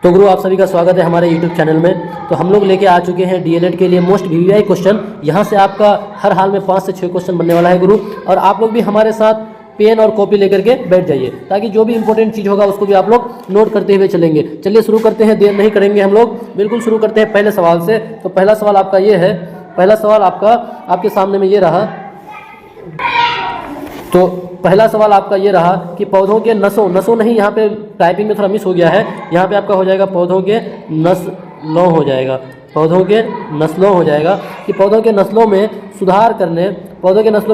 तो गुरु आप सभी का स्वागत है हमारे YouTube चैनल में। तो हम लोग लेके आ चुके हैं डीएलएड के लिए मोस्ट वीवीआई क्वेश्चन। यहाँ से आपका हर हाल में 5 से 6 क्वेश्चन बनने वाला है गुरु, और आप लोग भी हमारे साथ पेन और कॉपी लेकर के बैठ जाइए ताकि जो भी इंपॉर्टेंट चीज़ होगा उसको भी आप लोग नोट करते हुए चलेंगे। चलिए शुरू करते हैं, देर नहीं करेंगे हम लोग, बिल्कुल शुरू करते हैं पहले सवाल से। तो पहला सवाल आपका ये है, पहला सवाल आपका आपके सामने में ये रहा। तो पहला सवाल आपका ये रहा कि पौधों के नसों नहीं, यहाँ पे टाइपिंग में थोड़ा मिस हो गया है, यहाँ पे आपका हो जाएगा पौधों के नस्लों हो जाएगा, पौधों के नस्लों हो जाएगा कि पौधों के नस्लों में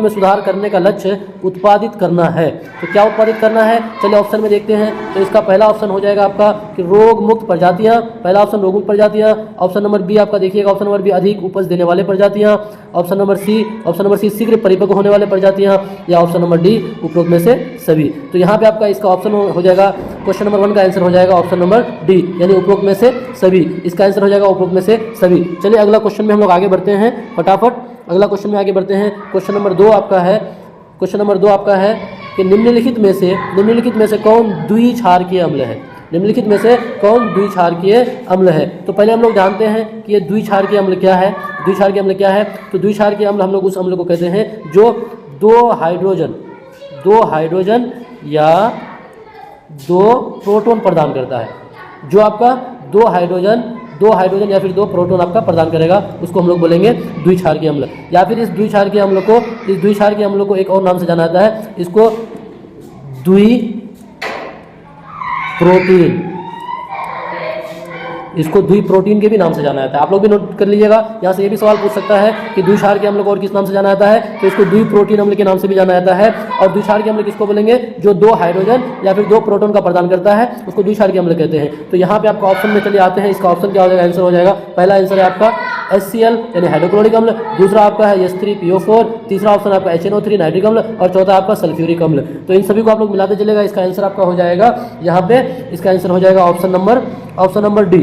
सुधार करने का लक्ष्य उत्पादित करना है। तो क्या उत्पादित करना है, चलिए ऑप्शन में देखते हैं। तो इसका पहला ऑप्शन हो जाएगा आपका कि रोग मुक्त प्रजातियां, पहला ऑप्शन रोग मुक्त प्रजातियां। ऑप्शन नंबर बी आपका देखिएगा, ऑप्शन नंबर बी अधिक उपज देने वाले प्रजातियां। ऑप्शन नंबर सी शीघ्र परिपक्व होने वाले प्रजातियां, या ऑप्शन नंबर डी उपरोक्त में से सभी। तो यहाँ पे आपका इसका ऑप्शन हो जाएगा, क्वेश्चन नंबर 1 का आंसर हो जाएगा ऑप्शन नंबर डी, यानी उपरोक्त में से सभी। इसका आंसर हो जाएगा उपरोक्त में से सभी। चलिए अगला क्वेश्चन में हम लोग आगे बढ़ते हैं फटाफट, अगला क्वेश्चन में आगे बढ़ते हैं। क्वेश्चन नंबर 2 आपका है कि निम्नलिखित में से कौन द्विक्षारकीय अम्ल है, निम्नलिखित में से कौन द्विक्षारकीय अम्ल है। तो पहले हम लोग जानते हैं कि ये द्विक्षारकीय अम्ल क्या है। द्विक्षारकीय अम्ल क्या है, तो द्विक्षारकीय अम्ल हम लोग उस अम्ल को कहते हैं जो दो हाइड्रोजन या 2 प्रोटॉन प्रदान करता है। जो आपका दो हाइड्रोजन या फिर 2 प्रोटॉन आपका प्रदान करेगा, उसको हम लोग बोलेंगे द्विक्षारकीय अम्ल। या फिर इस द्विक्षारकीय अम्ल को एक और नाम से जाना जाता है, इसको द्विप्रोटीन के भी नाम से जाना जाता है। आप लोग भी नोट कर लीजिएगा, यहाँ से ये भी सवाल पूछ सकता है कि द्विक्षारकीय अम्ल को और किस नाम से जाना जाता है, तो इसको द्विप्रोटीन अम्ल के नाम से भी जाना जाता है। और द्विक्षारकीय अम्ल किसको बोलेंगे, जो 2 हाइड्रोजन या फिर 2 प्रोटॉन का प्रदान करता है, उसको द्विक्षारकीय अम्ल कहते हैं। तो यहाँ पे आपका ऑप्शन में चलिए आते हैं, इसका ऑप्शन क्या हो जाएगा, आंसर हो जाएगा, पहला आंसर है आपका HCl यानी हाइड्रोक्लोरिक अम्ल, दूसरा आपका है H3PO4, तीसरा ऑप्शन आपका HNO3 नाइट्रिक अम्ल, और चौथा आपका सल्फ्यूरिक अम्ल। तो इन सभी को आप लोग मिलाते चलेगा, इसका आंसर आपका हो जाएगा यहाँ पे, इसका आंसर हो जाएगा ऑप्शन नंबर डी।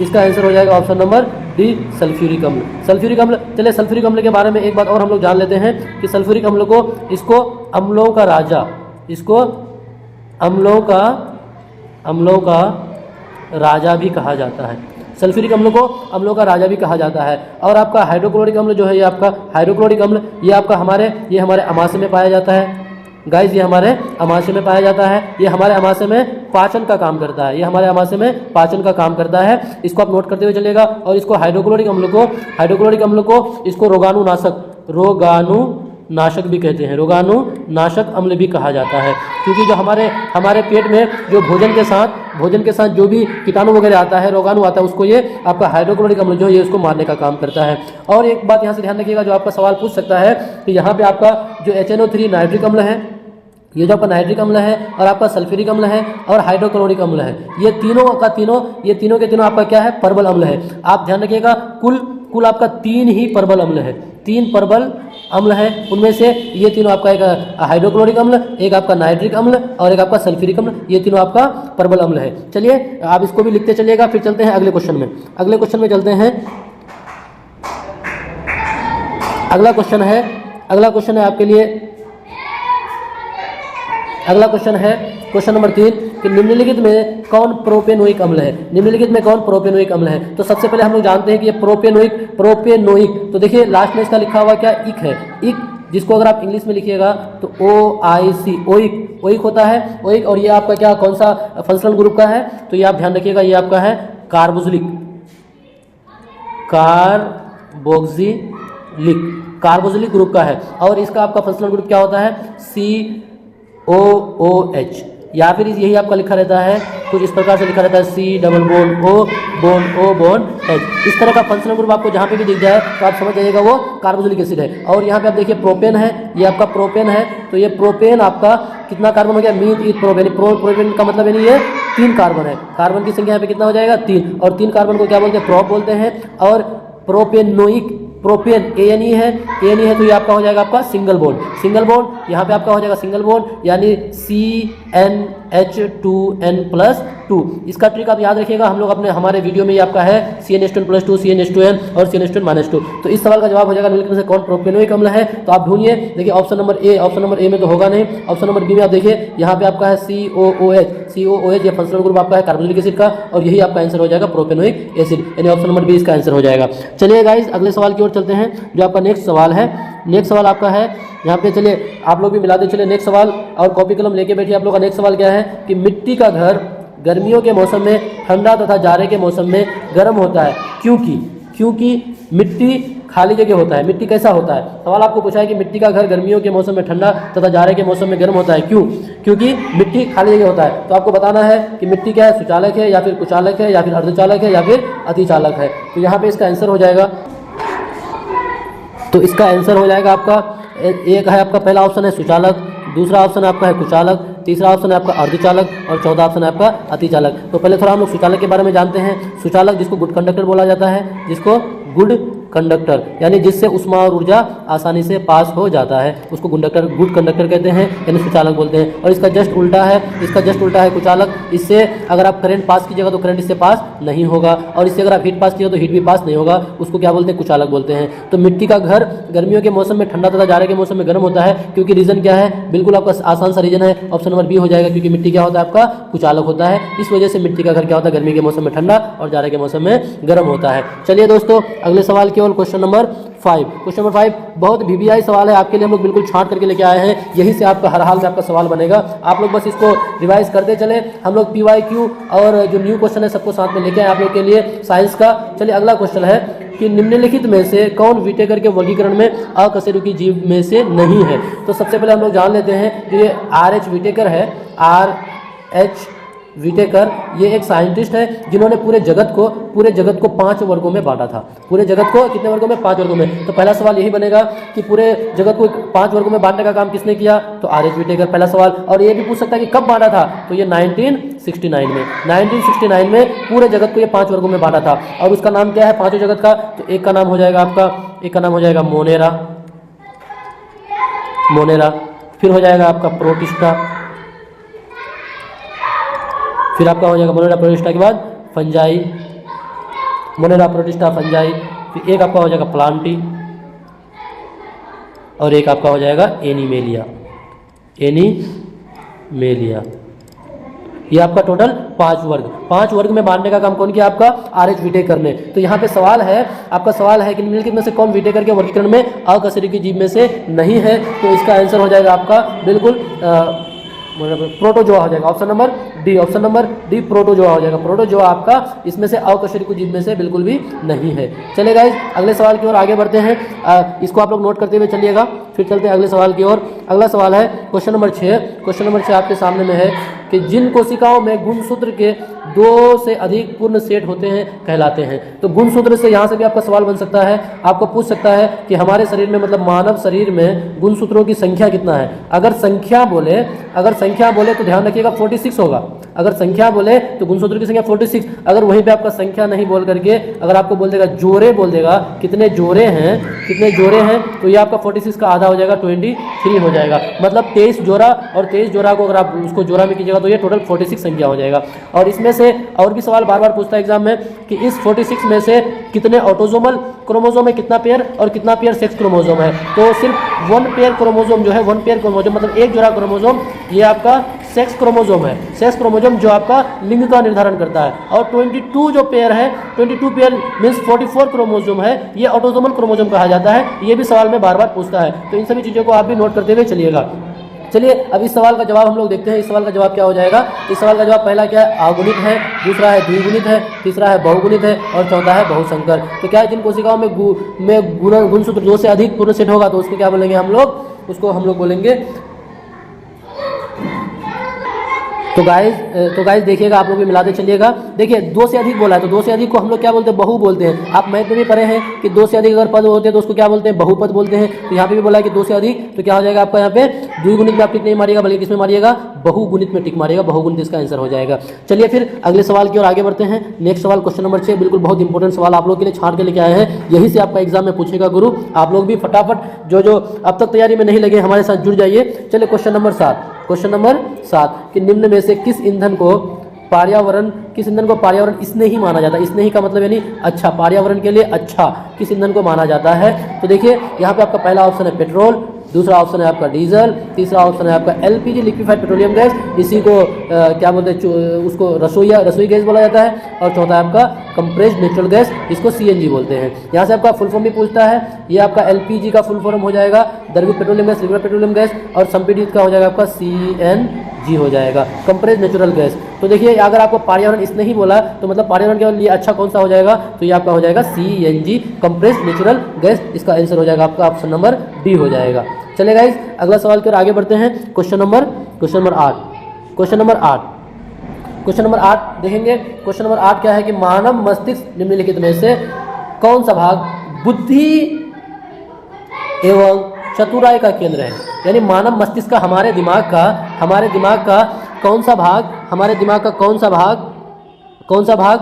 इसका आंसर हो जाएगा ऑप्शन नंबर डी, सल्फ्यूरिक अम्ल। चलिए सल्फ्यूरिक अम्ल के बारे में एक बात और हम लोग जान लेते हैं कि सल्फ्यूरिक अम्ल को इसको अम्लों का राजा भी कहा जाता है। सल्फ्यूरिक अम्ल को अम्लों का राजा भी कहा जाता है। और आपका हाइड्रोक्लोरिक अम्ल जो है, ये आपका हाइड्रोक्लोरिक अम्ल, ये आपका हमारे अमाशय में पाया जाता है गाइज, ये हमारे अमाशय में पाया जाता है। ये हमारे अमाशय में पाचन का काम करता है, इसको आप नोट करते हुए चलेगा। और इसको हाइड्रोक्लोरिक अम्ल को इसको रोगाणुनाशक भी कहते हैं, रोगाणुनाशक अम्ल भी कहा जाता है, क्योंकि जो हमारे पेट में जो भोजन के साथ जो भी कीटाणु वगैरह आता है, रोगाणु आता है, उसको ये आपका हाइड्रोक्लोरिक अम्ल जो है, ये उसको मारने का काम करता है। और एक बात यहाँ से ध्यान रखिएगा, जो आपका सवाल पूछ सकता है कि यहाँ पे आपका जो HNO3 नाइट्रिक अम्ल है, ये जो आपका नाइट्रिक अम्ल है, और आपका सल्फ्यूरिक अम्ल है, और हाइड्रोक्लोरिक अम्ल है, ये तीनों के तीनों आपका क्या है, परबल अम्ल है। आप ध्यान रखिएगा, कुल आपका 3 ही परबल अम्ल है, 3 परबल अम्ल है। उनमें से ये तीनों आपका, एक हाइड्रोक्लोरिक अम्ल, एक आपका नाइट्रिक अम्ल, और एक आपका सल्फ्यूरिक अम्ल, ये तीनों आपका परबल अम्ल है। चलिए आप इसको भी लिखते चलिएगा, फिर चलते हैं अगले क्वेश्चन में चलते हैं। अगला क्वेश्चन है आपके लिए, अगला क्वेश्चन है क्वेश्चन नंबर 3 कि निम्नलिखित में कौन प्रोपेनोइक अम्ल है। तो सबसे पहले हम लोग जानते हैं कि ये प्रोपेनोइक, तो देखिए लास्ट में इसका लिखा हुआ क्या, इक है, इक, जिसको अगर आप इंग्लिश में लिखिएगा तो OIC, ओइक होता है, ओइक। और ये आपका क्या, कौन सा फंक्शनल ग्रुप का है, तो ये आप ध्यान रखिएगा, ये आपका है कार्बोक्सिलिक ग्रुप का है। और इसका आपका फंक्शनल ग्रुप क्या होता है, COOH, या फिर यही आपका लिखा रहता है, कुछ इस प्रकार से लिखा रहता है, C डबल बॉन्ड H। इस तरह का फंक्शनल ग्रुप आपको जहाँ पे भी दिख जाए तो आप समझ जाइएगा वो कार्बोक्सिलिक एसिड है। और यहाँ पे आप देखिए प्रोपेन है, ये आपका प्रोपेन है, तो ये प्रोपेन आपका कितना कार्बन हो गया, मीन ईथ प्रोपेन। प्रोपेन का मतलब यानी ये 3 कार्बन है, कार्बन की संख्या यहाँ पे कितना हो जाएगा, 3, और 3 कार्बन को क्या बोलते हैं, प्रोप बोलते हैं। और प्रोपेन ANE है, तो ये आपका हो जाएगा आपका सिंगल बॉन्ड, यहाँ पे आपका हो जाएगा सिंगल बॉन्ड, यानी CN CnH2n+2। इसका ट्रिक आप याद रखिएगा, हम लोग अपने हमारे वीडियो में ये आपका है CnH2n+2, CnH2n और CnH2n-2। तो इस सवाल का जवाब हो जाएगा निम्नलिखित में से कौन प्रोपेनोइक अम्ल है। तो आप ढूंढिए, देखिए ऑप्शन नंबर ए में तो होगा नहीं, ऑप्शन नंबर बी में आप देखिए यहाँ पे आपका है COOH, ये फंक्शनल ग्रुप आपका है कार्बोनिलिक एसिड का, और यही आपका आंसर हो जाएगा प्रोपेनोइक एसिड, यानी ऑप्शन नंबर बी इसका आंसर हो जाएगा। चलिए गाइस अगले सवाल की ओर चलते हैं, जो आपका नेक्स्ट सवाल है। नेक्स्ट सवाल आपका है यहाँ पे, चलिए आप लोग भी मिला दे, चलिए नेक्स्ट सवाल और कॉपी कलम लेके बैठिए। आप लोग का नेक्स्ट सवाल क्या है कि मिट्टी का घर गर्मियों के मौसम में ठंडा तथा जाड़े के मौसम में गर्म होता है, क्योंकि मिट्टी खाली जगह होता है। मिट्टी कैसा होता है, सवाल आपको पूछा है कि मिट्टी का घर गर्मियों के मौसम में ठंडा तथा जाड़े के मौसम में गर्म होता है, क्योंकि मिट्टी खाली जगह होता है। तो आपको बताना है कि मिट्टी क्या है, सुचालक है या फिर कुचालक है या फिर अर्धचालक है या फिर अतिचालक है। तो यहाँ पे इसका आंसर हो जाएगा, तो इसका आंसर हो जाएगा आपका एक है आपका पहला ऑप्शन है सुचालक, दूसरा ऑप्शन आपका है कुचालक, तीसरा ऑप्शन है आपका अर्धचालक और चौथा ऑप्शन है आपका अतिचालक। तो पहले थोड़ा हम लोग सुचालक के बारे में जानते हैं। सुचालक जिसको गुड कंडक्टर बोला जाता है, जिसको गुड कंडक्टर यानी जिससे उष्मा और ऊर्जा आसानी से पास हो जाता है, उसको गुड कंडक्टर कहते हैं, यानी सुचालक बोलते हैं। और इसका जस्ट उल्टा है कुचालक। इससे अगर आप करंट पास कीजिएगा तो करंट इससे पास नहीं होगा, और इससे अगर आप हीट पास कीजिएगा तो हीट भी पास नहीं होगा, उसको क्या बोलते हैं, कुचालक बोलते हैं। तो मिट्टी का घर गर्मियों के मौसम में ठंडा तथा जाड़े के मौसम में गर्म होता है, क्योंकि रीजन क्या है, बिल्कुल आपका आसान सा रीजन है, ऑप्शन नंबर बी हो जाएगा, क्योंकि मिट्टी क्या होता है आपका कुचालक होता है। इस वजह से मिट्टी का घर क्या होता है, गर्मी के मौसम में ठंडा और जाड़े के मौसम में गर्म होता है। चलिए दोस्तों अगले सवाल की ओर, क्वेश्चन नंबर 5। क्वेश्चन नंबर 5 बहुत VVI सवाल है, आपके लिए हम लोग बिल्कुल छांट करके लेके आए हैं, यही से आपका हर हाल में आपका सवाल बनेगा। आप लोग बस इसको रिवाइज करते चले। हम लोग PYQ और जो न्यू क्वेश्चन है सबको साथ में लेके आए आप लोग के लिए साइंस का। चलिए अगला क्वेश्चन है कि निम्नलिखित में से कौन विटेकर के वर्गीकरण में अकशेरुकी जीव में से नहीं है। तो सबसे पहले हम लोग जान लेते हैं कि ये RH विटेकर है, RH विटेकर ये एक साइंटिस्ट है जिन्होंने पूरे जगत को 5 वर्गों में बांटा था। पूरे जगत को कितने वर्गों में, 5 वर्गों में। तो पहला सवाल यही बनेगा कि पूरे जगत को 5 वर्गों में बांटने का काम किसने किया, तो RH विटेकर पहला सवाल। और ये भी पूछ सकता है कि कब बांटा था, तो ये 1969 में। 1969 में पूरे जगत को ये 5 वर्गों में बांटा था। और उसका नाम क्या है पांचों जगत का, तो एक का नाम हो जाएगा मोनेरा, फिर हो जाएगा आपका प्रोटिस्टा, फिर आपका हो जाएगा मोनेरा प्रोटिस्टा के बाद फंजाई, मोनेरा प्रोटिस्टा फंजाई, फिर एक आपका हो जाएगा प्लांटी और एक आपका हो जाएगा एनीमेलिया। ये आपका टोटल 5 वर्ग में बांटने का काम कौन किया, आपका RH विटेकर ने। तो यहाँ पे सवाल है कि निम्नलिखित में से कौन विटेकर के वर्गीकरण में अकशेरुकी जीव में से नहीं है। तो इसका आंसर हो जाएगा आपका बिल्कुल प्रोटोजोआ हो जाएगा, ऑप्शन नंबर डी प्रोटोजोआ हो जाएगा। प्रोटोजोआ आपका इसमें से अकशेरुकी जीव में से बिल्कुल भी नहीं है। चलिए गाइस अगले सवाल की ओर आगे बढ़ते हैं, इसको आप लोग नोट करते हुए चलिएगा, फिर चलते हैं अगले सवाल की ओर। अगला सवाल है क्वेश्चन नंबर 6। क्वेश्चन नंबर 6 आपके सामने में है कि जिन कोशिकाओं में गुणसूत्र के 2 से अधिक पूर्ण सेट होते हैं कहलाते हैं। तो गुणसूत्र से यहाँ से भी आपका सवाल बन सकता है, आपको पूछ सकता है कि हमारे शरीर में मतलब मानव शरीर में गुणसूत्रों की संख्या कितना है। अगर संख्या बोले तो ध्यान रखिएगा 46 होगा। अगर संख्या बोले तो गुणसूत्र की संख्या 46। अगर वहीं पे आपका संख्या नहीं बोल करके अगर आपको बोल देगा जोड़े, बोल देगा कितने जोड़े हैं, तो ये आपका 46 का आधा हो जाएगा, 23 हो जाएगा। मतलब 23 जोड़ा, और 23 जोड़ा को अगर आप उसको जोड़ा में कीजिएगा तो ये टोटल 46 संख्या हो जाएगा। और इसमें से और भी सवाल बार बार पूछता है एग्जाम में कि इस 46 में से कितने ऑटोसोमल क्रोमोसोम है, कितना पेयर और कितना पेयर सेक्स क्रोमोसोम है। तो सिर्फ 1 पेयर क्रोमोसोम जो है, 1 पेयर क्रोमोसोम मतलब एक जोड़ा क्रोमोसोम, ये आपका सेक्स क्रोमोसोम है। सेक्स क्रोमोसोम जो आपका लिंग का निर्धारण करता है। और 22 जो पेयर है, 22 पेयर मीन्स 44 क्रोमोसोम है, ये ऑटोसोमल क्रोमोसोम कहा जाता है। ये भी सवाल में बार बार पूछता है, तो इन सभी चीज़ों को आप भी नोट करते हुए चलिएगा। चलिए अब इस सवाल का जवाब हम लोग देखते हैं। इस सवाल का जवाब क्या हो जाएगा। इस सवाल का जवाब पहला क्या है, अगुणित है, दूसरा है द्विगुणित है, तीसरा है बहुगुणित है और चौथा है बहुसंकर। तो क्या है, जिन कोशिकाओं में गुणसूत्र 2 से अधिक पूर्ण सेट होगा तो उसको क्या बोलेंगे हम लोग बोलेंगे। तो गाइस देखिएगा, आप लोग भी मिलाते चलिएगा। देखिए 2 से अधिक बोला है, तो 2 से अधिक को हम लोग क्या बोलते हैं, बहु बोलते हैं। आप मैथ में भी पढ़े हैं कि 2 से अधिक अगर पद होते हैं तो उसको क्या बोलते हैं, बहुपद बोलते हैं। तो यहाँ पे भी बोला है कि 2 से अधिक, तो क्या हो जाएगा आपका यहाँ पे द्विगुणित में आप टिक नहीं मारिएगा, बल्कि किसमें मारिएगा, बहुगुणित में टिक मारिएगा। बहुगुणित इसका आंसर हो जाएगा। चलिए फिर अगले सवाल की ओर आगे बढ़ते हैं। नेक्स्ट सवाल क्वेश्चन नंबर 6, बिल्कुल बहुत इंपॉर्टेंट सवाल आप लोग के लिए छाट के लेके आए हैं, यही से आपका एग्जाम में पूछेगा गुरु। आप लोग भी फटाफट जो अब तक तैयारी में नहीं लगे हमारे साथ जुड़ जाइए। चलिए क्वेश्चन नंबर 7 क्वेश्चन नंबर 7 कि निम्न में से किस ईंधन को पर्यावरण स्नेही माना जाता है। स्नेही का मतलब यानी अच्छा, पर्यावरण के लिए अच्छा किस ईंधन को माना जाता है। तो देखिए यहाँ पे आपका पहला ऑप्शन है पेट्रोल, दूसरा ऑप्शन है आपका डीजल, तीसरा ऑप्शन है आपका एलपीजी लिक्विफाइड पेट्रोलियम गैस, इसी को क्या बोलते हैं, उसको रसोई गैस बोला जाता है, और चौथा है आपका कंप्रेस्ड नेचुरल गैस, इसको सीएनजी बोलते हैं। यहाँ से आपका फुल फॉर्म भी पूछता है, ये आपका एलपीजी का फुल फॉर्म हो जाएगा द्रवित petroleum gas, liquid petroleum gas, और संपीड़ित का हो जाएगा आपका सीएनजी हो जाएगा, कंप्रेस्ड नेचुरल गैस। तो देखिए अगर आपको पर्यावरण इसने ही बोला तो मतलब पर्यावरण के लिए अच्छा कौन सा हो जाएगा, तो ये आपका हो जाएगा सीएनजी, कंप्रेस्ड नेचुरल गैस। इसका आंसर हो जाएगा आपका ऑप्शन नंबर डी हो जाएगा। चलिए गाइस अगला सवाल की ओर आगे बढ़ते हैं। क्वेश्चन नंबर 8 देखेंगे। क्वेश्चन नंबर 8 क्या है कि मानव मस्तिष्क निम्नलिखित में से कौन सा भाग बुद्धि एवं चतुराई का केंद्र है। यानी मानव मस्तिष्क का हमारे दिमाग का कौन सा भाग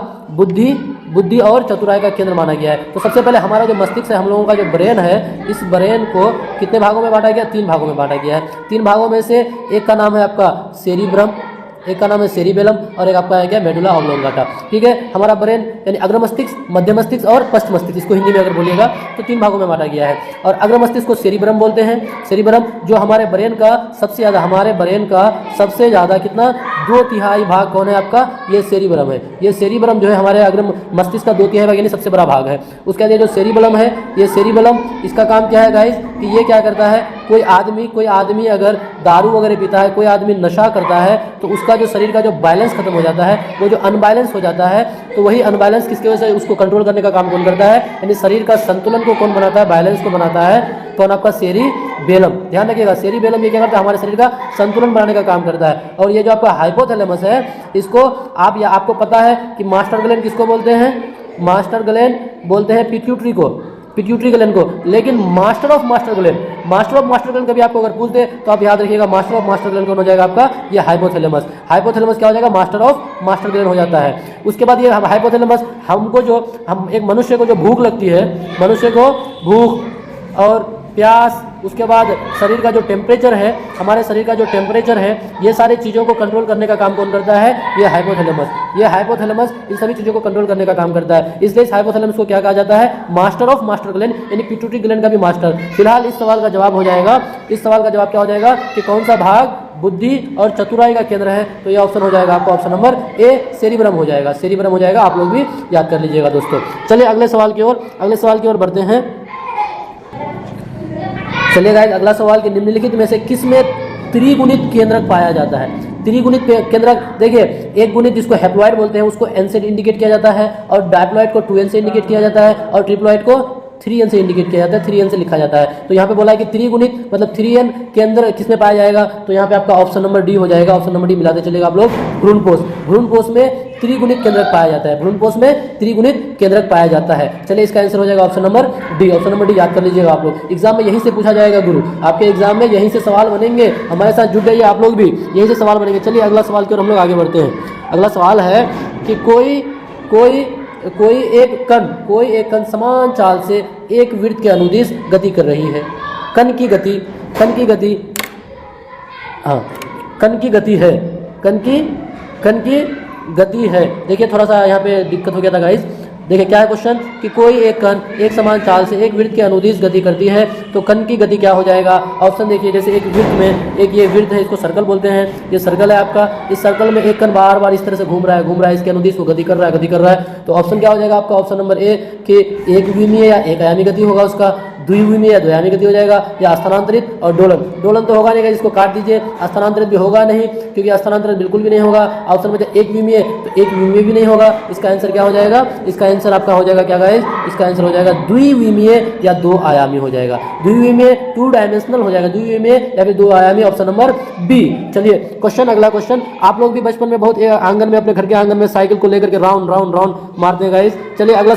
बुद्धि और चतुराई का केंद्र माना गया है। तो सबसे पहले हमारा जो मस्तिष्क है, हम लोगों का जो ब्रेन है, इस ब्रेन को कितने भागों में बांटा गया, 3 भागों में बांटा गया है। 3 भागों में से एक का नाम है आपका सेरिब्रम, एक का नाम है सेरिबेलम, और एक आपका है क्या मेडुला ऑब्लोंगाटा। ठीक है, हमारा ब्रेन यानी अग्र मस्तिष्क, मध्य मस्तिष्क और पश्च मस्तिष्क, इसको हिंदी में अगर बोलिएगा तो 3 भागों में बांटा गया है। और अग्र मस्तिष्क को सेरिब्रम बोलते हैं। सेरिब्रम जो हमारे ब्रेन का सबसे ज़्यादा कितना 2/3 भाग कौन है आपका, ये सेरिब्रम है। ये सेरिब्रम जो है हमारे अग्र मस्तिष्क का 2/3 भाग यानी सबसे बड़ा भाग है। उसके बाद ये जो सेरिबेलम है, ये सेरिबेलम इसका काम क्या है गाइस कि ये क्या करता है, कोई आदमी अगर दारू वगैरह पीता है, कोई आदमी नशा करता है, तो उसका जो शरीर का जो बैलेंस खत्म हो जाता है, वो जो अनबैलेंस हो जाता है, तो वही अनबैलेंस किसकी वजह से उसको कंट्रोल करने का काम कौन करता है, यानी शरीर का संतुलन को कौन बनाता है, बैलेंस को बनाता है कौन, आपका सेरिबेलम। ध्यान रखिएगा, सेरिबेलम ये क्या करता है, हमारे शरीर का संतुलन बनाने का काम करता है। और ये जो आपका हाइपोथैलेमस है, इसको आपको पता है कि मास्टर ग्लैंड किसको बोलते हैं, मास्टर ग्लैंड बोलते हैं पिट्यूटरी ग्लैंड को। लेकिन मास्टर ऑफ मास्टर ग्लैंड कभी आपको अगर पूछते तो आप याद रखिएगा, मास्टर ऑफ मास्टर ग्लैंड कौन हो जाएगा आपका, ये हाइपोथैलेमस क्या हो जाएगा, मास्टर ऑफ मास्टर ग्लैंड हो जाता है। उसके बाद ये हाइपोथैलेमस एक मनुष्य को जो भूख लगती है, मनुष्य को भूख और प्यास, उसके बाद शरीर का जो टेम्परेचर है, हमारे शरीर का जो टेम्परेचर है, ये सारी चीज़ों को कंट्रोल करने का काम कौन करता है, ये हाइपोथैलेमस इन सभी चीज़ों को कंट्रोल करने का काम करता है। इसलिए इस हाइपोथैलेमस को क्या कहा जाता है, मास्टर ऑफ मास्टर ग्लैंड, यानी पिट्यूटरी ग्लैंड का भी मास्टर। फिलहाल इस सवाल का जवाब क्या हो जाएगा कि कौन सा भाग बुद्धि और चतुराई का केंद्र है, तो ये ऑप्शन हो जाएगा आपका ऑप्शन नंबर ए, सेरिब्रम हो जाएगा। आप लोग भी याद कर लीजिएगा दोस्तों। चलिए अगले सवाल की ओर बढ़ते हैं। चलिए गाइस अगला सवाल कि निम्नलिखित में से किस में त्रिगुणित केंद्रक पाया जाता है। त्रिगुणित केंद्रक देखिए, एक गुणित जिसको हैप्लॉइड बोलते हैं उसको एन से इंडिकेट किया जाता है, और डायप्लॉइड को 2n से इंडिकेट किया जाता है, और ट्रिप्लॉइड को 3n से इंडिकेट किया जाता है, 3n से लिखा जाता है। तो यहाँ पे बोला है कि त्रिगुणित मतलब 3n केंद्र किसमें पाया जाएगा, तो यहाँ पे आपका ऑप्शन नंबर डी हो जाएगा। ऑप्शन नंबर डी मिलाते चलेगा आप लोग। भ्रूणपोष में त्रिगुणित केंद्रक पाया जाता है। चलिए इसका आंसर हो जाएगा ऑप्शन नंबर डी। याद कर लीजिएगा आप लोग, एग्जाम में यहीं से पूछा जाएगा गुरु, आपके एग्जाम में यहीं से सवाल बनेंगे। हमारे साथ जुड़ जाइए आप लोग भी, यहीं से सवाल बनेंगे। चलिए अगला सवाल की ओर हम लोग आगे बढ़ते हैं। अगला सवाल है कि कोई एक कण समान चाल से एक वृत्त के अनुदिश गति कर रही है। कण की गति है। देखिए थोड़ा सा यहाँ पे दिक्कत हो गया था गाइस। देखिए क्या है क्वेश्चन कि कोई एक कण एक समान चाल से एक वृत्त के अनुदिश गति करती है, तो कण की गति क्या हो जाएगा। ऑप्शन देखिए, जैसे एक वृत्त में एक ये वृत्त है, इसको सर्कल बोलते हैं, ये सर्कल है आपका। इस सर्कल में एक कण बार बार इस तरह से घूम रहा है, इसके अनुदिश वो गति कर रहा है। तो ऑप्शन क्या हो जाएगा आपका ऑप्शन नंबर ए कि एक विमीय या एक आयामी गति होगा उसका, द्विविमीय या द्वयामी गति हो जाएगा, या स्थानांतरित और दोलन तो होगा नहीं, इसको काट दीजिए। स्थानांतरित भी होगा नहीं, क्योंकि स्थानांतरित बिल्कुल भी नहीं होगा। ऑप्शन में एक विमीय तो एक विमीय भी नहीं होगा। इसका आंसर क्या हो जाएगा, इसका आंसर आपका हो जाएगा क्या गाइस, इसका आंसर हो जाएगा द्विविमीय या 2 आयामी हो जाएगा। द्विविमीय 2 डायमेंशनल हो जाएगा, द्विविमीय या फिर 2 आयामी, ऑप्शन नंबर बी। चलिए अगला क्वेश्चन, आप लोग भी बचपन में बहुत आंगन में, अपने घर के आंगन में साइकिल को लेकर के राउंड मारते हैं गाइस। चलिए अगला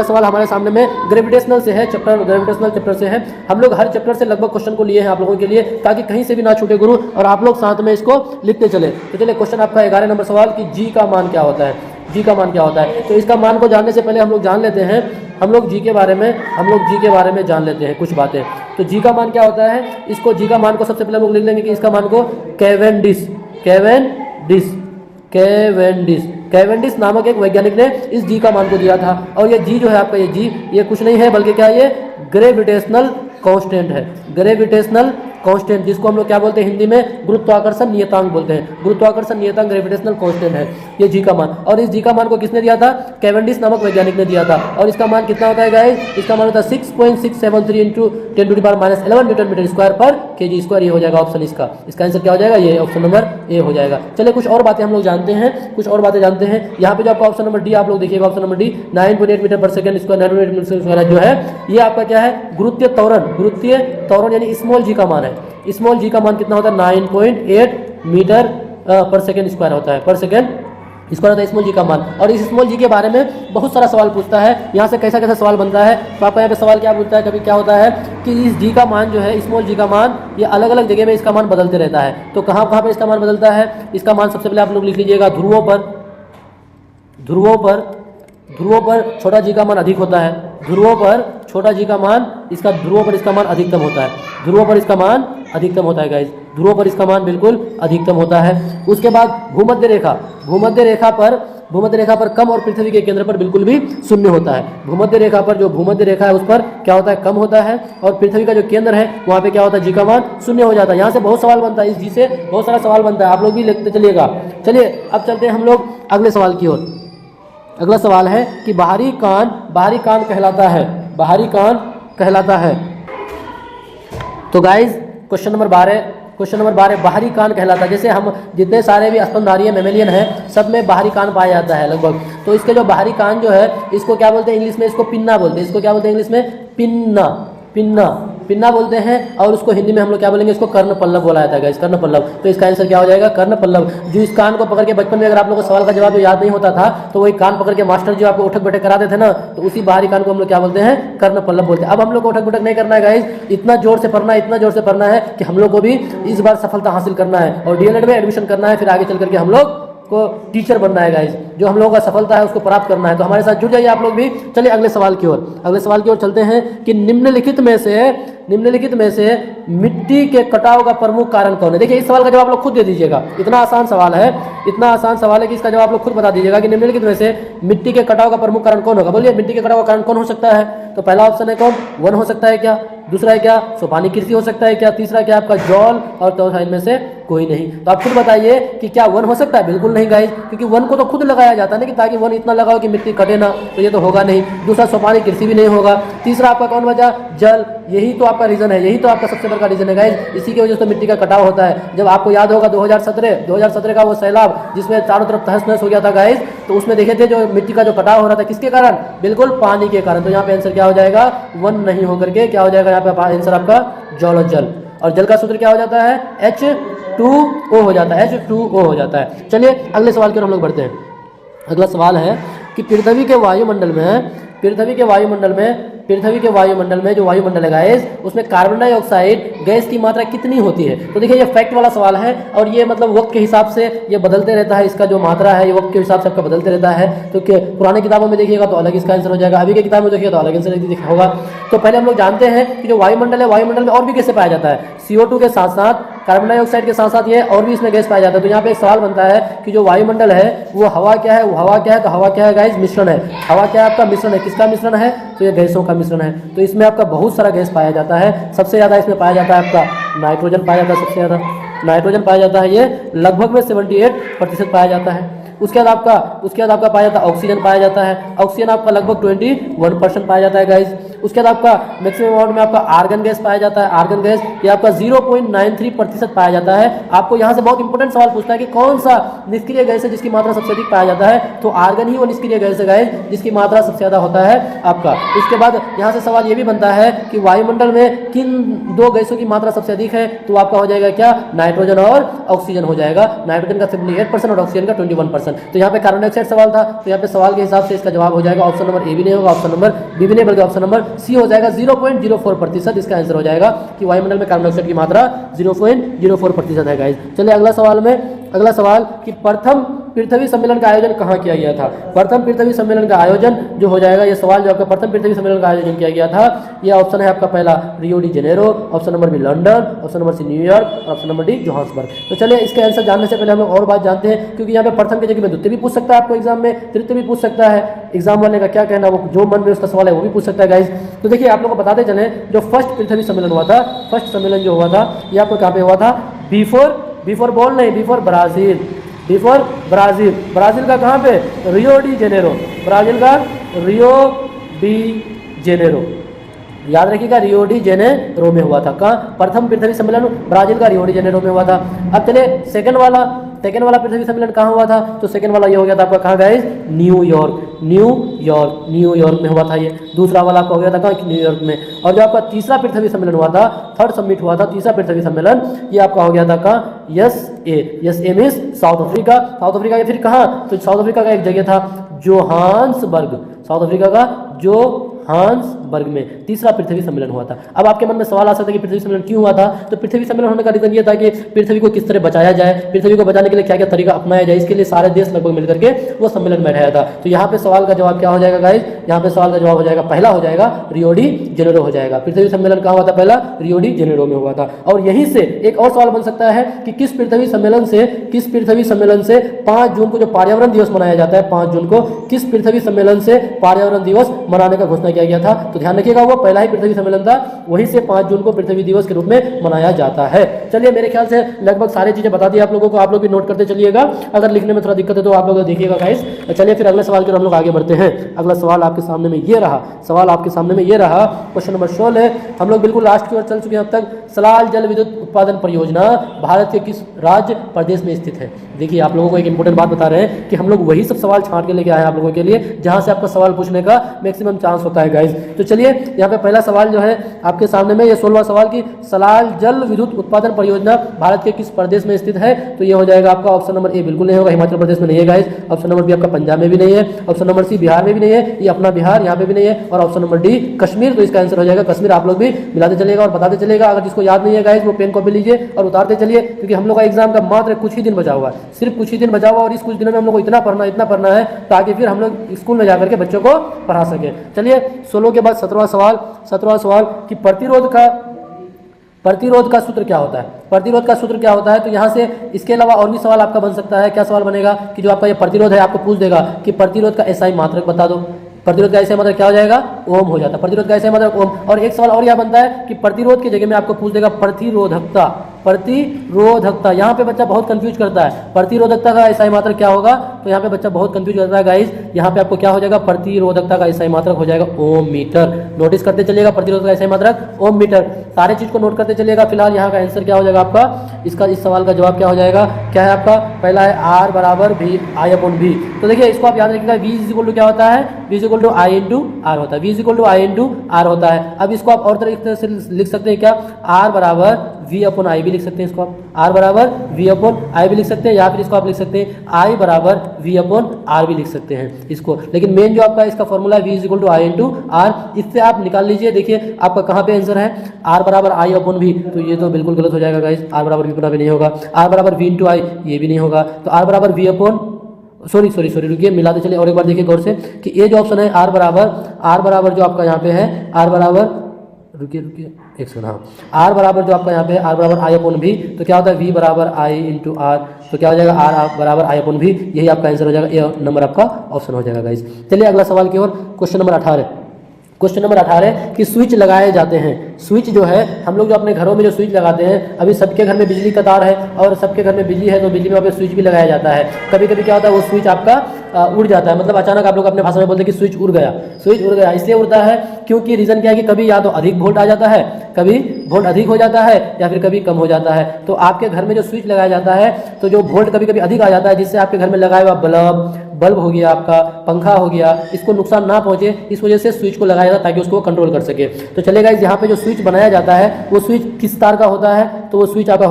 सवाल हमारे सामने में ग्रेविटेशनल से है, ग्रेविटेशनल चैप्टर से है। हम लोग हर चैप्टर से लगभग क्वेश्चन को लिए हैं आप लोगों के लिए, ताकि कहीं से भी ना छूटे गुरु, और आप लोग साथ में इसको लिखते चले। तो चलिए क्वेश्चन आपका 11 नंबर सवाल कि जी का मान क्या होता है। तो इसका मान को जानने से पहले हम लोग जी के बारे में जान लेते हैं कुछ बातें। तो जी का मान क्या होता है, इसको जी का मान को सबसे पहले हम लोग लिख लेंगे कि इसका मान को कैवेंडिश नामक एक वैज्ञानिक ने इस जी का मान को दिया था। और ये जी जो है आपका, ये जी ये कुछ नहीं है बल्कि क्या, ये ग्रेविटेशनल कांस्टेंट है। ग्रेविटेशनल कांस्टेंट, जिसको हम लोग क्या बोलते हैं हिंदी में, गुरुत्वाकर्षण नियतांक बोलते हैं। गुरुत्वाकर्षण नियतांक ग्रेविटेशनल कांस्टेंट है ये जी का मान। और इस जी का मान को किसने दिया था, कैवेंडिश नामक वैज्ञानिक ने दिया था। और इसका मान कितना होता है गाइस, इसका मान होता है 6.673 × 10⁻11 न्यूटन मीटर स्क्वायर पर केजी स्क्वायर। ये हो जाएगा ऑप्शन इसका आंसर क्या हो जाएगा, ये ऑप्शन नंबर ए हो जाएगा। चलिए कुछ और बातें हम लोग जानते हैं, कुछ और बातें जानते हैं। यहाँ पे जो आपका ऑप्शन नंबर डी आप लोग देखिएगा, option number D 9.8 metre per second square, nanometre metre square जो है ये आपका क्या है, गुरुत्वीय त्वरण यानी स्मॉल जी का मान है। स्मॉल जी का मान कितना होता है, 9.8 मीटर पर सेकंड स्क्वायर होता है, पर सेकंड स्क्वायर होता है स्मॉल जी का मान। और इस स्मॉल जी के बारे में बहुत सारा सवाल पूछता है, यहाँ से कैसा कैसा सवाल बनता है। तो आपका यहाँ पे सवाल क्या पूछता है, कभी क्या होता है कि इस जी का मान जो है, स्मॉल जी का मान, ये अलग अलग जगह में इसका मान बदलते रहता है। तो कहाँ कहाँ पर इसका मान बदलता है, इसका मान सबसे पहले आप लोग लिख लीजिएगा, ध्रुवों पर छोटा जी का मान अधिक होता है। ध्रुवों पर छोटा जी का मान, ध्रुवों पर इसका मान अधिकतम होता है। ध्रुवों पर इसका मान अधिकतम होता है गाइस, ध्रुवों पर इसका मान बिल्कुल अधिकतम होता है। उसके बाद भूमध्य रेखा पर कम और पृथ्वी के केंद्र पर बिल्कुल भी शून्य होता है। भूमध्य रेखा पर जो भूमध्य रेखा है उस पर क्या होता है, कम होता है। और पृथ्वी का जो केंद्र है वहाँ पे क्या होता है, जी का मान शून्य हो जाता है। यहाँ से बहुत सवाल बनता है, इस जी से बहुत सारा सवाल बनता है, आप लोग भी लिखते चलिएगा। चलिए अब चलते हैं हम लोग अगले सवाल की ओर। अगला सवाल है कि बाहरी कान कहलाता है। तो गाइज क्वेश्चन नंबर 12 बाहरी कान कहलाता है। जैसे हम जितने सारे भी स्तनधारी मेमेलियन है, सब में बाहरी कान पाया जाता है लगभग। तो इसके जो बाहरी कान जो है, इसको क्या बोलते हैं इंग्लिश में, इसको पिन्ना बोलते हैं। इसको क्या बोलते हैं इंग्लिश में, पिन्ना बोलते हैं। और उसको हिंदी में हम लोग क्या बोलेंगे, इसको कर्ण पल्लव बोला जाता है गाइस, कर्ण पल्लव। तो इसका आंसर क्या हो जाएगा, कर्ण पल्लव। जो इस कान को पकड़ के बचपन में अगर आप लोगों को सवाल का जवाब याद नहीं होता था, तो वही कान पकड़ के मास्टर जो आपको उठक बैठक कराते थे ना, तो उसी बाहरी कान को हम लोग क्या बोलते हैं, कर्ण पल्लव बोलते हैं। अब हम लोग को उठक बैठक नहीं करना है गाइस, इतना जोर से पढ़ना है कि हम लोग को भी इस बार सफलता हासिल करना है और डीएलएड में एडमिशन करना है। फिर आगे चल करके हम लोग को टीचर बनना है गाइस, जो हम लोगों का सफलता है उसको प्राप्त करना है। तो हमारे साथ जुड़ जाइए आप लोग भी। चलिए अगले सवाल की ओर चलते हैं कि निम्नलिखित में से मिट्टी के कटाव का प्रमुख कारण कौन है। देखिए इस सवाल का जवाब आप लोग खुद दे दीजिएगा, इतना आसान सवाल है कि इसका जवाब आप लोग खुद बता दीजिएगा कि निम्नलिखित में से मिट्टी के कटाव का प्रमुख कारण कौन होगा। बोलिए मिट्टी के कटाव का कारण कौन हो सकता है। तो पहला ऑप्शन है कौन, वन हो सकता है क्या, दूसरा है क्या सोपानी कृषि हो सकता है क्या, तीसरा क्या आपका जौल, और चौथा इनमें से कोई नहीं। तो आप खुद बताइए कि क्या वन हो सकता है। बिल्कुल नहीं गाइस, क्योंकि वन को तो खुद लगाया जाता है ना, कि ताकि वन इतना लगाओ कि मिट्टी कटे ना, तो ये तो होगा नहीं। दूसरा सोपानी कृषि भी नहीं होगा। तीसरा आपका कौन बचा, जल। यही तो आपका रीजन है, यही तो आपका सबसे बड़ा रीजन है गाइस। इसी की वजह से मिट्टी का कटाव होता है। जब आपको याद होगा 2017 का वो सैलाब जिसमें चारों तरफ तहस नहस हो गया था गाइस, तो उसमें देखे थे जो मिट्टी का जो कटाव हो रहा था, किसके कारण, बिल्कुल पानी के कारण। तो यहाँ पे आंसर क्या हो जाएगा, वन नहीं होकर के क्या हो जाएगा यहाँ पे आंसर आपका जल और जल। और जल का सूत्र क्या हो जाता है, H2O हो जाता है, H2O हो जाता है। चलिए अगले सवाल की ओर हम लोग बढ़ते हैं। अगला सवाल है कि पृथ्वी के वायुमंडल में जो वायुमंडल है गाइस, उसमें कार्बन डाइऑक्साइड गैस की मात्रा कितनी होती है। तो देखिए ये फैक्ट वाला सवाल है, और ये मतलब वक्त के हिसाब से ये बदलते रहता है। इसका जो मात्रा है ये वक्त के हिसाब से आपका बदलते रहता है। तो पुरानी किताबों में देखिएगा तो अलग इसका आंसर हो जाएगा, अभी की किताब में देखिएगा तो अलग आंसर होगा। तो पहले हम लोग जानते हैं कि जो वायुमंडल है, वायुमंडल में और भी गैसें पाया जाता है। CO2 के साथ साथ कार्बन डाइऑक्साइड के साथ साथ ये और भी इसमें गैस पाया जाता है। तो यहाँ पे एक सवाल बनता है कि जो वायुमंडल है वो हवा क्या है, तो हवा क्या है गाइस, मिश्रण है। हवा क्या है आपका, मिश्रण है। किसका मिश्रण है, तो ये गैसों का मिश्रण है। तो इसमें आपका बहुत सारा गैस पाया जाता है। सबसे ज़्यादा इसमें पाया जाता है आपका नाइट्रोजन पाया जाता है, सबसे ज़्यादा नाइट्रोजन पाया जाता है, ये लगभग में 78% पाया जाता है। उसके बाद आपका पाया जाता है ऑक्सीजन पाया जाता है। ऑक्सीजन आपका लगभग 21% पाया जाता है गाइस। उसके बाद आपका मैक्सिमम अमाउंट में आपका आर्गन गैस पाया जाता है। आर्गन गैस ये आपका 0.93% पाया जाता है। आपको यहाँ से बहुत इंपॉर्टेंट सवाल पूछता है कि कौन सा निष्क्रिय गैस है जिसकी मात्रा सबसे अधिक पाया जाता है। तो आर्गन ही वो निष्क्रिय गैस है गाइस जिसकी मात्रा सबसे ज़्यादा होता है आपका। उसके बाद यहाँ से सवाल ये भी बनता है कि वायुमंडल में किन दो गैसों की मात्रा सबसे अधिक है। तो आपका हो जाएगा क्या, नाइट्रोजन और ऑक्सीजन हो जाएगा। नाइट्रोजन का 78% और ऑक्सीजन का 21%। तो यहाँ पे कार्बन डाइऑक्साइड सवाल था, तो यहाँ पे सवाल के हिसाब से इसका जवाब हो जाएगा ऑप्शन नंबर ए भी नहीं होगा, ऑप्शन नंबर बी भी नहीं, बल्कि ऑप्शन नंबर सी हो जाएगा। 0.04% इसका आंसर हो जाएगा कि वायुमंडल में कार्बन डाइऑक्साइड की मात्रा 0.04% है गाइस। चलिए अगला सवाल कि पृथ्वी सम्मेलन का आयोजन कहाँ किया गया था? प्रथम पृथ्वी सम्मेलन का आयोजन जो हो जाएगा, ये सवाल जो आपका प्रथम पृथ्वी सम्मेलन का आयोजन किया गया था, ये ऑप्शन है आपका पहला Rio de Janeiro, option number B London, option number C New York, option number D Johannesburg. तो चलिए इसके आंसर जानने से पहले हम लोग और बात जानते हैं, क्योंकि यहाँ पे प्रथम की जगह में द्वितीय भी पूछ सकता है आपको एग्जाम में, तृतीय भी पूछ सकता है। एग्जाम वाले का क्या कहना, वो जो मन में उसका सवाल है वो भी पूछ सकता है गाइज। तो देखिए आप लोग को बताते चले, जो फर्स्ट पृथ्वी सम्मेलन हुआ था, फर्स्ट सम्मेलन जो हुआ था ये आपको कहाँ पे हुआ था? बिफोर बॉल नहीं, before Brazil, before Brazil. Brazil का कहाँ पे? रियो डी जेनेरो, ब्राजील का रियो डी जेनेरो, याद रखिएगा रियो डी जेनेरो में हुआ था। कहाँ? प्रथम पृथ्वी सम्मेलन ब्राजील का रियो डी जेनेरो में हुआ था। अब चले सेकंड वाला पृथ्वी सम्मेलन कहाँ हुआ था? तो सेकंड वाला ये हो गया था आपका कहाँ गाइस? न्यूयॉर्क में हुआ था ये। दूसरा वाला आपका हो गया था कहाँ? न्यूयॉर्क में। और जो आपका तीसरा पृथ्वी सम्मेलन हुआ था, थर्ड समिट हुआ था, तीसरा पृथ्वी सम्मेलन, ये आपका हो गया था कहाँ? USA means south Africa. South Africa के फिर कहाँ? तो साउथ अफ्रीका का एक जगह था जोहान्सबर्ग, साउथ अफ्रीका का जोहान्सबर्ग में तीसरा पृथ्वी सम्मेलन हुआ था। अब आपके मन में सवाल आ सकता है कि पृथ्वी सम्मेलन क्यों हुआ था? तो पृथ्वी सम्मेलन होने का रीजन ये था कि पृथ्वी को किस तरह बचाया जाए, पृथ्वी को बचाने के लिए क्या क्या तरीका अपनाया जाए, इसके लिए सारे देश लगभग मिलकर के वो सम्मेलन बैठाया था। तो यहाँ पे सवाल का जवाब क्या हो जाएगा गाइस? यहाँ पे सवाल का जवाब हो जाएगा, पहला हो जाएगा रियो डी जेनेरो हो जाएगा। पृथ्वी सम्मेलन कहाँ हुआ था? पहला रियो डी जेनेरो में हुआ था। और यहीं से एक और सवाल बन सकता है कि किस पृथ्वी सम्मेलन से 5 जून को जो पर्यावरण दिवस मनाया जाता है, 5 जून को किस पृथ्वी सम्मेलन से पर्यावरण दिवस मनाने का घोषणा किया गया था? तो ध्यान रखिएगा, वो पहला ही पृथ्वी सम्मेलन था, वहीं से 5 जून को पृथ्वी दिवस के रूप में मनाया जाता है। चलिए मेरे ख्याल से लगभग सारी चीजें बता दी आप लोगों को, आप लोग भी नोट करते चलिएगा। अगर लिखने में थोड़ा दिक्कत है तो आप लोग देखिएगा गाइस। चलिए फिर अगले सवाल की ओर हम लोग आगे बढ़ते हैं। अगला सवाल आपके सामने में ये रहा, क्वेश्चन नंबर 16। हम लोग बिल्कुल लास्ट की ओर चल चुके हैं अब तक। सलाल जल विद्युत उत्पादन परियोजना भारत के किस राज्य प्रदेश में स्थित है? देखिए आप लोगों को एक इंपॉर्टेंट बात बता रहे हैं कि हम लोग वही सब सवाल छांट के लेके आए हैं आप लोगों के लिए जहां से आपका सवाल पूछने का मैक्सिमम चांस होता है गाइस। तो चलिए यहाँ पे पहला सवाल जो है आपके सामने में, ये 16वां सवाल की सलाल जल विद्युत उत्पादन परियोजना भारत के किस प्रदेश में स्थित है? तो ये हो जाएगा आपका ऑप्शन नंबर ए बिल्कुल नहीं होगा, हिमाचल प्रदेश में नहीं है गाइस। ऑप्शन नंबर बी आपका पंजाब में भी नहीं है, ऑप्शन नंबर सी बिहार में भी नहीं है, ये अपना बिहार यहाँ पे भी नहीं है, और ऑप्शन नंबर डी कश्मीर। तो इसका आंसर हो जाएगा कश्मीर। आप लोग भी मिलाते चलेगा और बताते चलेगा। अगर जिसको याद नहीं है गाइस वो पेन कॉपी लीजिए और उतारते चलिए, क्योंकि हम लोग का एग्जाम का मात्र कुछ ही दिन बचा हुआ है, सिर्फ कुछ ही दिन बचा हुआ, और इस कुछ दिनों में हम लोग को इतना पढ़ना है ताकि फिर हम लोग स्कूल में जाकर के बच्चों को पढ़ा सके। चलिए 16 के बाद 17वां सवाल कि प्रतिरोध का सूत्र क्या होता है? प्रतिरोध का सूत्र क्या होता है? तो यहाँ से इसके अलावा और भी सवाल आपका बन सकता है। क्या सवाल बनेगा कि जो आपका ये प्रतिरोध है आपको पूछ देगा कि प्रतिरोध का एसआई मात्रक बता दो। प्रतिरोध का एसआई मात्रक क्या हो जाएगा? ओम हो जाता है। प्रतिरोध का एसआई मात्रक ओम। और एक सवाल और यह बनता है कि प्रतिरोध की जगह में आपको पूछ देगा प्रतिरोधकता। यहाँ पे बच्चा बहुत कंफ्यूज करता है, प्रतिरोधकता का एसआई मात्रक क्या होगा? तो यहाँ पे बच्चा बहुत कंफ्यूज करता है गाइस। यहाँ पे आपको क्या हो जाएगा? प्रतिरोधकता का एसआई मात्रक हो जाएगा ओम मीटर। नोटिस करते चलिएगा, प्रतिरोध का एसआई मात्रक ओम मीटर। सारे चीज को नोट करते चलिएगा। फिलहाल यहाँ का आंसर क्या हो जाएगा आपका? इस सवाल का जवाब क्या हो जाएगा? क्या है आपका? पहला है R बराबर V I/V। तो देखिए इसको आप याद रखिएगा, V इज इक्वल टू क्या होता है? V is equal to I into R होता है। V is equal to I into R होता है। अब इसको आप और तरीके से लिख सकते हैं क्या? R बराबर V/I भी लिख सकते हैं इसको आप, R बराबर V/I भी लिख सकते हैं, या फिर इसको आप लिख सकते हैं I बराबर V/R भी लिख सकते हैं इसको। लेकिन मेन जो आपका इसका फॉर्मूला है V is equal to I into R, इससे आप निकाल लीजिए। देखिए आपका कहाँ पे आंसर है? R बराबर I/V। तो ये तो बिल्कुल गलत हो जाएगा गाइस, R बराबर V भी नहीं होगा, R बराबर V इंटू I ये भी नहीं होगा। तो R बराबर सॉरी रुकिए, मिलाते चलिए और एक बार देखिए गौर से कि ये जो ऑप्शन है R बराबर जो आपका यहाँ पे है R बराबर, रुकिए एक सेकंड, हाँ, R बराबर जो आपका यहाँ पे R बराबर I/V। तो क्या होता है? V बराबर I इंटू R। तो क्या हो जाएगा? R बराबर I/V। यही आपका आंसर हो जाएगा, ये नंबर आपका ऑप्शन हो जाएगा गाइस। चलिए अगला सवाल की ओर। क्वेश्चन नंबर 18 कि स्विच लगाए जाते हैं। स्विच जो है हम लोग जो अपने घरों में जो स्विच लगाते हैं, अभी सबके घर में बिजली का तार है और सबके घर में बिजली है, तो बिजली में वहाँ पे स्विच भी लगाया जाता है। कभी कभी क्या होता है वो स्विच आपका उड़ जाता है, मतलब अचानक आप लोग अपने भाषा में बोलते हैं कि स्विच उड़ गया। इसलिए उड़ता है क्योंकि रीजन क्या है कि कभी या तो अधिक वोल्ट आ जाता है, कभी वोल्ट अधिक हो जाता है, या फिर कभी कम हो जाता है। तो आपके घर में जो स्विच लगाया जाता है तो जो वोल्ट कभी कभी अधिक आ जाता है, जिससे आपके घर में लगाया हुआ बल्ब हो गया, आपका पंखा हो गया, इसको नुकसान ना पहुंचे, इस वजह से स्विच को लगाया जाता है ताकि उसको कंट्रोल कर सके। तो चलेगा यहाँ पे जो स्विच बनाया जाता है वो स्विच किस तार का होता है? तो वो स्विच आपका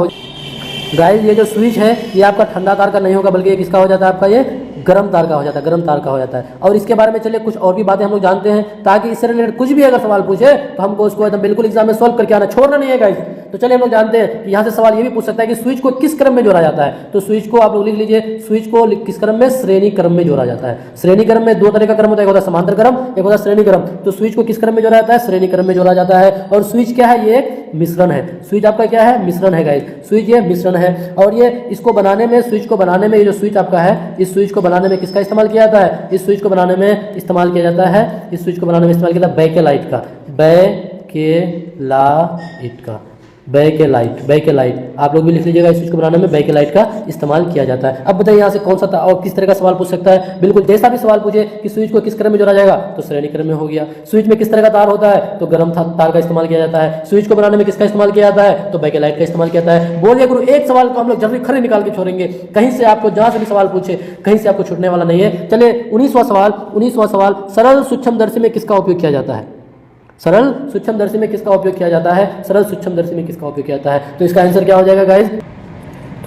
गाइस ये जो स्विच है ये आपका ठंडा तार का नहीं होगा, बल्कि ये किसका हो जाता है? आपका ये गर्म तार का हो जाता है, गर्म तार का हो जाता है। और इसके बारे में चलिए कुछ और भी बातें हम लोग जानते हैं, ताकि इससे रिलेटेड कुछ भी अगर सवाल पूछे तो हमको उसको एकदम बिल्कुल एग्जाम में सॉल्व करके आना, छोड़ना नहीं है गाइस। तो चलिए हम लोग जानते हैं कि यहाँ से सवाल ये भी पूछ सकता है कि स्विच को किस क्रम में जोड़ा जाता है। तो स्विच को आप लोग लिख लीजिए, स्विच को किस क्रम में, श्रेणी क्रम में जोड़ा जाता है। श्रेणी क्रम में दो तरह का क्रम होता है, एक होता है समांतर क्रम, एक होता है श्रेणी क्रम। तो स्विच को किस क्रम में जोड़ा जाता है, श्रेणी क्रम में जोड़ा जाता है। और स्विच क्या है, ये एक मिश्रण है। स्विच आपका क्या है, मिश्रण है गाइस, स्विच ये मिश्रण है। और ये इसको बनाने में, स्विच को बनाने में, ये जो स्विच आपका है, इस स्विच को बनाने में किसका इस्तेमाल किया जाता है, इस स्विच को बनाने में इस्तेमाल किया जाता है, इस स्विच को बनाने में इस्तेमाल किया जाता है बैकेलाइट का, बैकेलाइट का, बैकेलाइट। आप लोग भी लिख लीजिएगा, इस स्विच को बनाने में बैकेलाइट का इस्तेमाल किया जाता है। अब बताइए यहाँ से कौन सा और किस तरह का सवाल पूछ सकता है। बिल्कुल जैसा भी सवाल पूछे कि स्विच को किस क्रम में जोड़ा जाएगा, तो श्रेणी क्रम में हो गया। स्विच में किस तरह का तार होता है, तो गर्म तार का इस्तेमाल किया जाता है। स्विच को बनाने में किसका इस्तेमाल किया जाता है, तो बैकेलाइट का इस्तेमाल किया जाता है। बोलिए गुरु, एक सवाल को हम लोग जल्दी खड़े निकाल के छोड़ेंगे, कहीं से आपको जहां से भी सवाल पूछे कहीं से आपको छूटने वाला नहीं है। चलिए 19वां सवाल, सरल सूक्ष्मदर्शी में किसका उपयोग किया जाता है, सरल सूक्ष्मदर्शी में किसका उपयोग किया जाता है, सरल सूक्ष्मदर्शी में किसका उपयोग किया जाता है। तो इसका आंसर क्या हो जाएगा गाइस,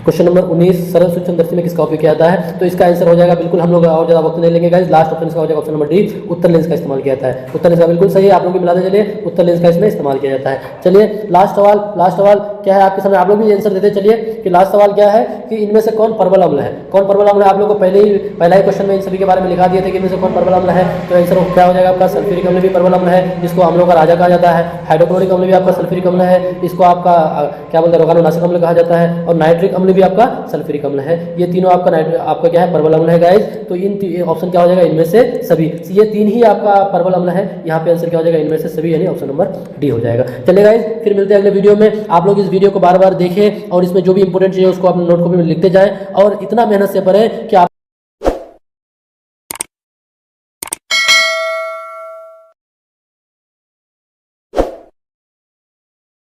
क्वेश्चन नंबर 19, सरल सूक्ष्मदर्शी में किसका उपयोग किया जाता है। तो इसका आंसर हो जाएगा, बिल्कुल हम लोग और ज्यादा वक्त नहीं लेंगे गाइस, लास्ट ऑप्शन इसका हो जाएगा ऑप्शन नंबर डी, उत्तर लेंस का इस्तेमाल किया जाता है। उत्तर लेंस का बिल्कुल सही है, आप लोग भी मिलाते चलिए, उत्तर लेंस का इसमें इस्तेमाल किया जाता है। चलिए लास्ट सवाल क्या है आपके सामने, आप लोग भी आंसर देते चलिए कि लास्ट सवाल क्या है कि इनमें से कौन परबल अम्ल है, कौन परबल अम्ल है। आप लोग को पहला ही क्वेश्चन में इन सभी के बारे में लिखा दिए थे कि इनमें से कौन परबल अम्ल है। तो आंसर क्या हो जाएगा आपका, सल्फ्यूरिक अम्ल भी परबल अम्ल है, जिसको अम्लों का राजा कहा जाता है। हाइड्रोक्लोरिक अम्ल भी आपका सल्फ्यूरिक अम्ल है, इसको आपका क्या बोलते हैं, रोगाणुनाशक अम्ल कहा जाता है। और नाइट्रिक अम्ल भी आपका सल्फ्यूरिक अम्ल है। ये तीनों आपका क्या है, परबल अम्ल है गाइस। तो इन ऑप्शन क्या हो जाएगा, इनमें से सभी, ये तीन ही आपका परबल अम्ल है। यहाँ पे आंसर क्या हो जाएगा, इनमें से सभी, यानी ऑप्शन नंबर डी हो जाएगा। चलिए गाइस, फिर मिलते हैं अगले वीडियो में। आप लोग इस वीडियो को बार बार देखें और इसमें जो भी इंपोर्टेंट चीज़ है उसको अपने नोट कॉपी में लिखते जाएं और इतना मेहनत से पढ़ें कि आप